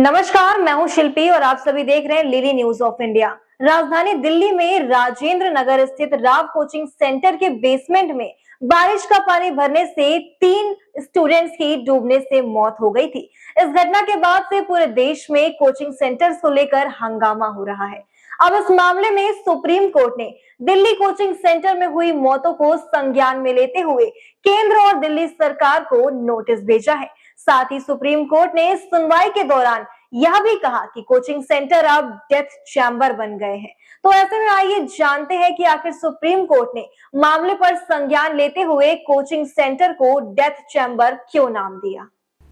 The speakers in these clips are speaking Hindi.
नमस्कार, मैं हूं शिल्पी और आप सभी देख रहे हैं लिली न्यूज ऑफ इंडिया। राजधानी दिल्ली में राजेंद्र नगर स्थित राव कोचिंग सेंटर के बेसमेंट में बारिश का पानी भरने से 3 स्टूडेंट्स की डूबने से मौत हो गई थी। इस घटना के बाद से पूरे देश में कोचिंग सेंटर्स को लेकर हंगामा हो रहा है। अब इस मामले में सुप्रीम कोर्ट ने दिल्ली कोचिंग सेंटर में हुई मौतों को संज्ञान में लेते हुए केंद्र और दिल्ली सरकार को नोटिस भेजा है। साथ ही सुप्रीम कोर्ट ने सुनवाई के दौरान यह भी कहा कि कोचिंग सेंटर अब डेथ चैम्बर बन गए हैं। तो ऐसे में आइए जानते हैं कि आखिर सुप्रीम कोर्ट ने मामले पर संज्ञान लेते हुए कोचिंग सेंटर को डेथ चैम्बर क्यों नाम दिया।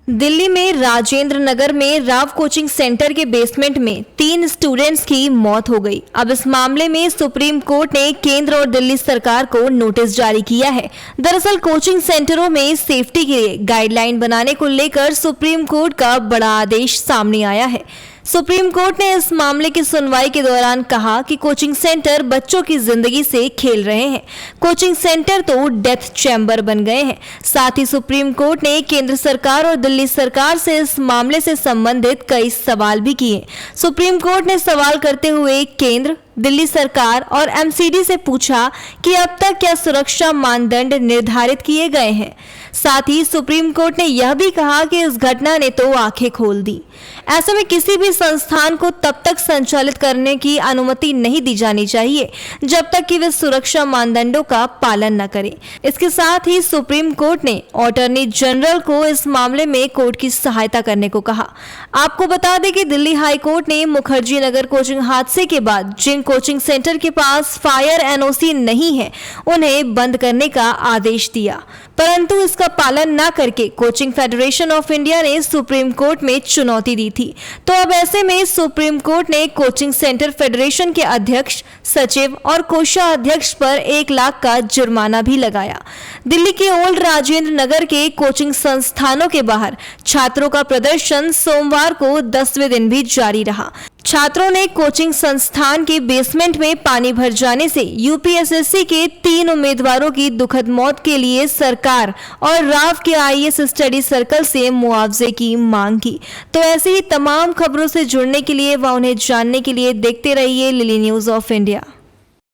दिल्ली में राजेंद्र नगर में राव कोचिंग सेंटर के बेसमेंट में 3 स्टूडेंट्स की मौत हो गई। अब इस मामले में सुप्रीम कोर्ट ने केंद्र और दिल्ली सरकार को नोटिस जारी किया है। दरअसल कोचिंग सेंटरों में सेफ्टी के लिए गाइडलाइन बनाने को लेकर सुप्रीम कोर्ट का बड़ा आदेश सामने आया है। सुप्रीम कोर्ट ने इस मामले की सुनवाई के दौरान कहा कि कोचिंग सेंटर बच्चों की जिंदगी से खेल रहे हैं। कोचिंग सेंटर तो डेथ चैम्बर बन गए हैं। साथ ही सुप्रीम कोर्ट ने केंद्र सरकार और दिल्ली सरकार से इस मामले से संबंधित कई सवाल भी किए। सुप्रीम कोर्ट ने सवाल करते हुए केंद्र, दिल्ली सरकार और एमसीडी से पूछा कि अब तक क्या सुरक्षा मानदंड निर्धारित किए गए हैं। साथ ही सुप्रीम कोर्ट ने यह भी कहा कि इस घटना ने तो आंखें खोल दी। ऐसे में किसी भी संस्थान को तब तक संचालित करने की अनुमति नहीं दी जानी चाहिए जब तक कि वे सुरक्षा मानदंडों का पालन न करें। इसके साथ ही सुप्रीम कोर्ट ने अटॉर्नी जनरल को इस मामले में कोर्ट की सहायता करने को कहा। आपको बता दें कि दिल्ली हाई कोर्ट ने मुखर्जी नगर कोचिंग हादसे के बाद जिन कोचिंग सेंटर के पास फायर एनओसी नहीं है उन्हें बंद करने का आदेश दिया, परंतु इसका पालन न करके कोचिंग फेडरेशन ऑफ इंडिया ने सुप्रीम कोर्ट में चुनौती दी थी। तो अब ऐसे में सुप्रीम कोर्ट ने कोचिंग सेंटर फेडरेशन के अध्यक्ष, सचिव और कोषाध्यक्ष पर 1 लाख का जुर्माना भी लगाया। दिल्ली के ओल्ड राजेंद्र नगर के कोचिंग संस्थानों के बाहर छात्रों का प्रदर्शन सोमवार को 10वें दिन भी जारी रहा। छात्रों ने कोचिंग संस्थान के बेसमेंट में पानी भर जाने से यूपीएसएससी के 3 उम्मीदवारों की दुखद मौत के लिए सरकार और राव के आईएएस स्टडी सर्कल से मुआवजे की मांग की। तो ऐसी ही तमाम खबरों से जुड़ने के लिए व उन्हें जानने के लिए देखते रहिए लिली न्यूज ऑफ इंडिया।